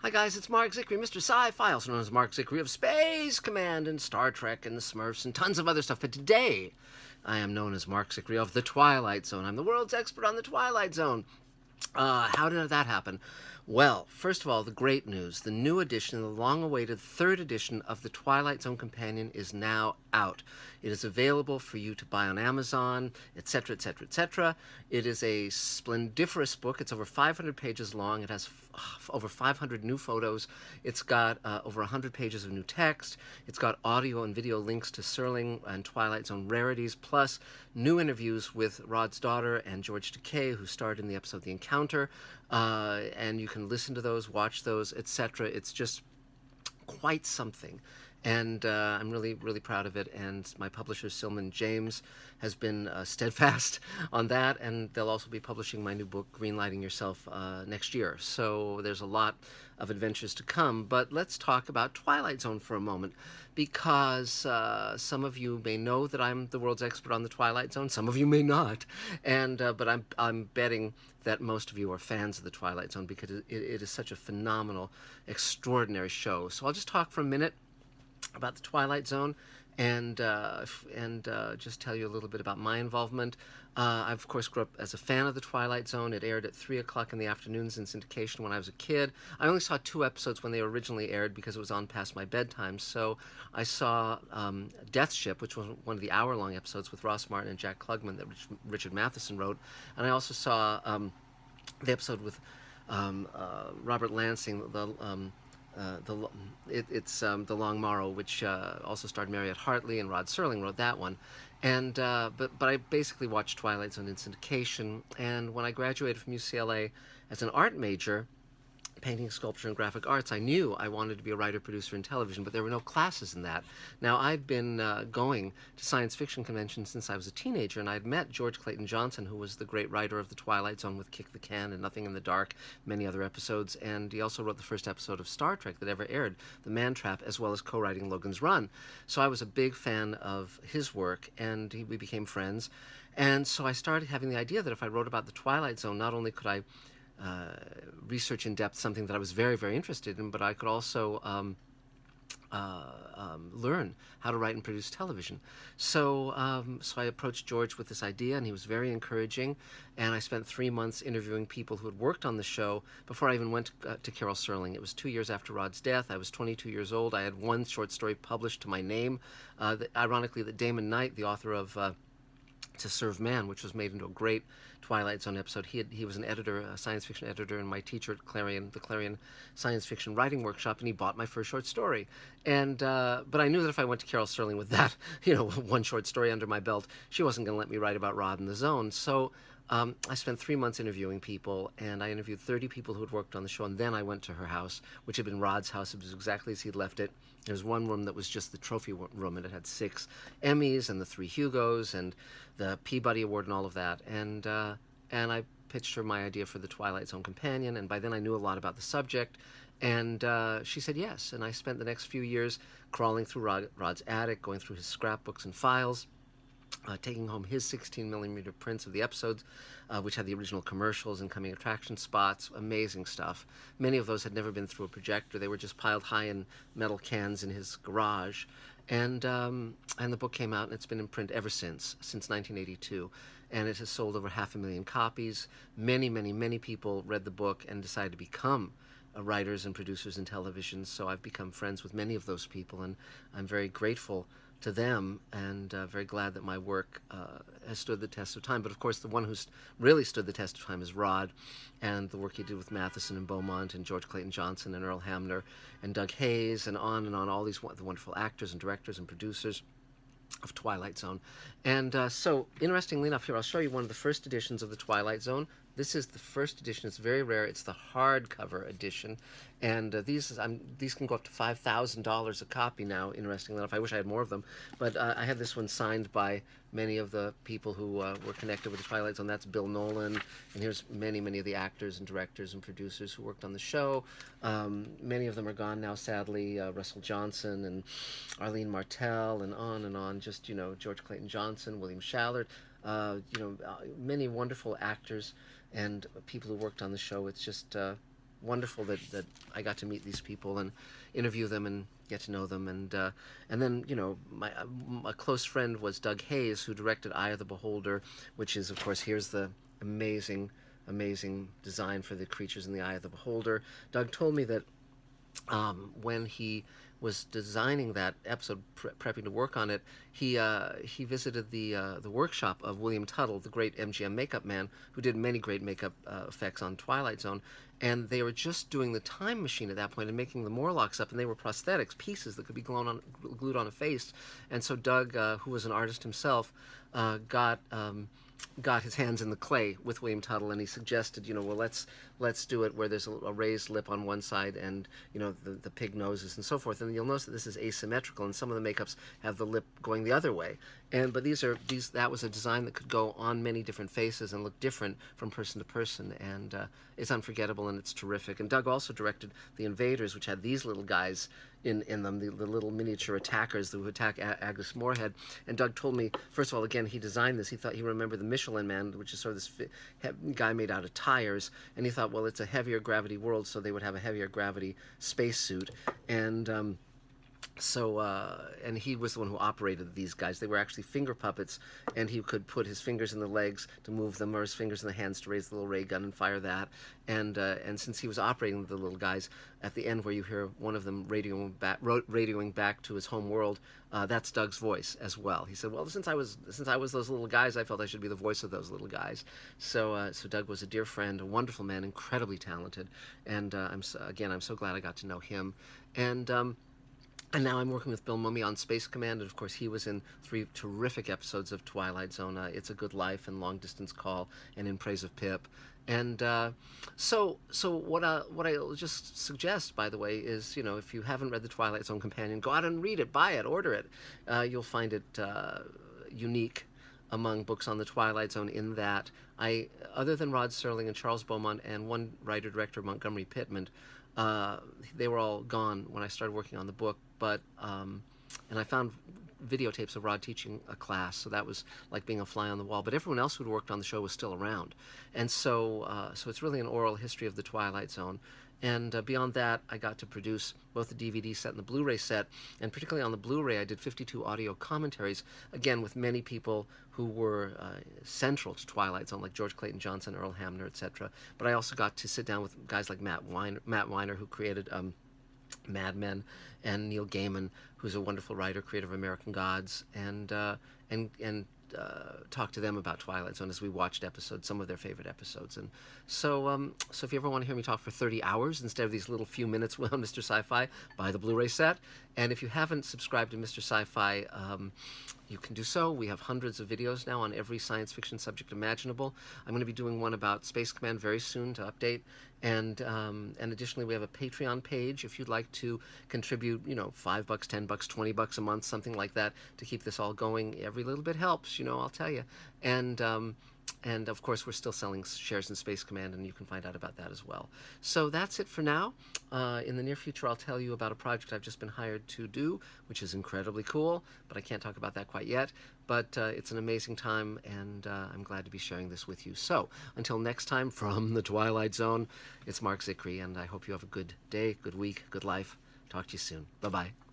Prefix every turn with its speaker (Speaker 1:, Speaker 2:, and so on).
Speaker 1: Hi guys, it's Marc Zicree, Mr. Sci-Fi, also known as Marc Zicree of Space Command and Star Trek and the Smurfs and tons of other stuff. But today, I am known as Marc Zicree of the Twilight Zone. I'm the world's expert on the Twilight Zone. How did that happen? Well, first of all, the great news. The new edition, the long-awaited third edition of the Twilight Zone Companion is now out. It is available for you to buy on Amazon, etc., etc., etc. It is a splendiferous book. It's over 500 pages long. It has over 500 new photos. It's got over 100 pages of new text. It's got audio and video links to Serling and Twilight Zone rarities, plus new interviews with Rod's daughter and George Takei, who starred in the episode The Encounter. And you can listen to those, watch those, etc. It's just quite something. And I'm really, really proud of it. And my publisher, Silman James, has been steadfast on that. And they'll also be publishing my new book, Greenlighting Yourself, next year. So there's a lot of adventures to come. But let's talk about Twilight Zone for a moment, because some of you may know that I'm the world's expert on the Twilight Zone. Some of you may not. And but I'm betting that most of you are fans of the Twilight Zone, because it is such a phenomenal, extraordinary show. So I'll just talk for a minute about the Twilight Zone and just tell you a little bit about my involvement. I, of course, grew up as a fan of the Twilight Zone. It aired at 3 o'clock in the afternoons in syndication when I was a kid. I only saw 2 episodes when they originally aired because it was on past my bedtime. So I saw Death Ship, which was one of the hour-long episodes with Ross Martin and Jack Klugman that Richard Matheson wrote. And I also saw the episode with Robert Lansing, it's The Long Morrow, which also starred Mariette Hartley, and Rod Serling wrote that one. And but I basically watched Twilight Zone in syndication. And when I graduated from UCLA as an art major, painting, sculpture, and graphic arts, I knew I wanted to be a writer, producer in television, but there were no classes in that. Now, I've been going to science fiction conventions since I was a teenager, and I'd met George Clayton Johnson, who was the great writer of The Twilight Zone with Kick the Can and Nothing in the Dark, many other episodes, and he also wrote the first episode of Star Trek that ever aired, The Man Trap, as well as co-writing Logan's Run. So I was a big fan of his work, and we became friends. And so I started having the idea that if I wrote about the Twilight Zone, not only could I research in depth something that I was very, very interested in, but I could also learn how to write and produce television. So I approached George with this idea, and he was very encouraging. And I spent 3 months interviewing people who had worked on the show before I even went to Carol Serling. It was 2 years after Rod's death. I was 22 years old. I had one short story published to my name. Ironically, that Damon Knight, the author of To Serve Man, which was made into a great Twilight Zone episode. He was an editor, a science fiction editor, and my teacher at Clarion, the Clarion Science Fiction Writing Workshop, and he bought my first short story. And but I knew that if I went to Carol Serling with that, one short story under my belt, she wasn't going to let me write about Rod and the Zone. So I spent 3 months interviewing people, and I interviewed 30 people who had worked on the show, and then I went to her house, which had been Rod's house. It was exactly as he'd left it. There was one room that was just the trophy room, and it had 6 Emmys and the 3 Hugos and the Peabody Award and all of that. And I pitched her my idea for the Twilight Zone Companion, and by then I knew a lot about the subject. And she said yes, and I spent the next few years crawling through Rod's attic, going through his scrapbooks and files, taking home his 16mm prints of the episodes, which had the original commercials and coming attraction spots. Amazing stuff. Many of those had never been through a projector. They were just piled high in metal cans in his garage. And the book came out, and it's been in print ever since 1982. And it has sold over 500,000 copies. Many, many, many people read the book and decided to become writers and producers in television. So I've become friends with many of those people, and I'm very grateful to them, and very glad that my work has stood the test of time. But of course, the one who's really stood the test of time is Rod, and the work he did with Matheson and Beaumont and George Clayton Johnson and Earl Hamner and Doug Hayes and on, all these the wonderful actors and directors and producers of Twilight Zone. And so, interestingly enough, here I'll show you one of the first editions of the Twilight Zone. This is the first edition. It's very rare. It's the hardcover edition, and these can go up to $5,000 a copy now. Interestingly enough, I wish I had more of them, but I have this one signed by many of the people who were connected with the Twilight Zone. That's Bill Nolan, and here's many of the actors and directors and producers who worked on the show. Many of them are gone now, sadly. Russell Johnson and Arlene Martell, and on. Just George Clayton Johnson, William Shallard. Many wonderful actors and people who worked on the show. It's just wonderful that I got to meet these people and interview them and get to know them. And then, you know, a close friend was Doug Hayes, who directed Eye of the Beholder, which is, of course, here's the amazing design for the creatures in the Eye of the Beholder. Doug told me that when he was designing that episode, prepping to work on it, he visited the workshop of William Tuttle, the great MGM makeup man, who did many great makeup effects on Twilight Zone. And they were just doing the time machine at that point and making the Morlocks up, and they were prosthetics, pieces that could be glued on a face. And so Doug, who was an artist himself, got his hands in the clay with William Tuttle, and he suggested, you know, well, let's do it where there's a raised lip on one side and, you know, the pig noses and so forth. And you'll notice that this is asymmetrical, and some of the makeups have the lip going the other way. But that was a design that could go on many different faces and look different from person to person, and it's unforgettable and it's terrific. And Doug also directed The Invaders, which had these little guys in them, the little miniature attackers who attack Agnes Moorehead. And Doug told me, first of all, again, he designed this. He thought he remembered the Michelin Man, which is sort of this guy made out of tires. And he thought, well, it's a heavier gravity world, so they would have a heavier gravity spacesuit. And and he was the one who operated these guys. They were actually finger puppets, and he could put his fingers in the legs to move them, or his fingers in the hands to raise the little ray gun and fire that. And since he was operating the little guys, at the end where you hear one of them radioing back to his home world, that's Doug's voice as well. He said, well, since I was those little guys, I felt I should be the voice of those little guys. So Doug was a dear friend, a wonderful man, incredibly talented, and I'm so glad I got to know him. And now I'm working with Bill Mummy on Space Command, and of course he was in 3 terrific episodes of Twilight Zone, It's a Good Life and Long Distance Call and In Praise of Pip. And so what I'll just suggest, by the way, is, you know, if you haven't read the Twilight Zone Companion, go out and read it, buy it, order it. You'll find it unique among books on the Twilight Zone in that other than Rod Serling and Charles Beaumont and one writer-director, Montgomery Pittman, they were all gone when I started working on the book, but and I found videotapes of Rod teaching a class, so that was like being a fly on the wall. But everyone else who'd worked on the show was still around, and so it's really an oral history of the Twilight Zone. And beyond that, I got to produce both the DVD set and the Blu-ray set, and particularly on the Blu-ray, I did 52 audio commentaries, again with many people who were central to Twilight Zone, like George Clayton Johnson, Earl Hamner, etc. But I also got to sit down with guys like Matt Weiner, who created Mad Men, and Neil Gaiman, who's a wonderful writer, creator of American Gods, and talk to them about Twilight Zone as we watched episodes, some of their favorite episodes. And so if you ever want to hear me talk for 30 hours instead of these little few minutes on Mr. Sci-Fi, buy the Blu-ray set. And if you haven't subscribed to Mr. Sci-Fi, you can do so. We have hundreds of videos now on every science fiction subject imaginable. I'm going to be doing one about Space Command very soon to update. And additionally, we have a Patreon page if you'd like to contribute, you know, $5, $10, $20 a month, something like that, to keep this all going. Every little bit helps, you know, I'll tell you. And of course, we're still selling shares in Space Command, and you can find out about that as well. So that's it for now. In the near future, I'll tell you about a project I've just been hired to do, which is incredibly cool, but I can't talk about that quite yet. But it's an amazing time, and I'm glad to be sharing this with you. So until next time, from the Twilight Zone, it's Marc Zicree, and I hope you have a good day, good week, good life. Talk to you soon. Bye-bye.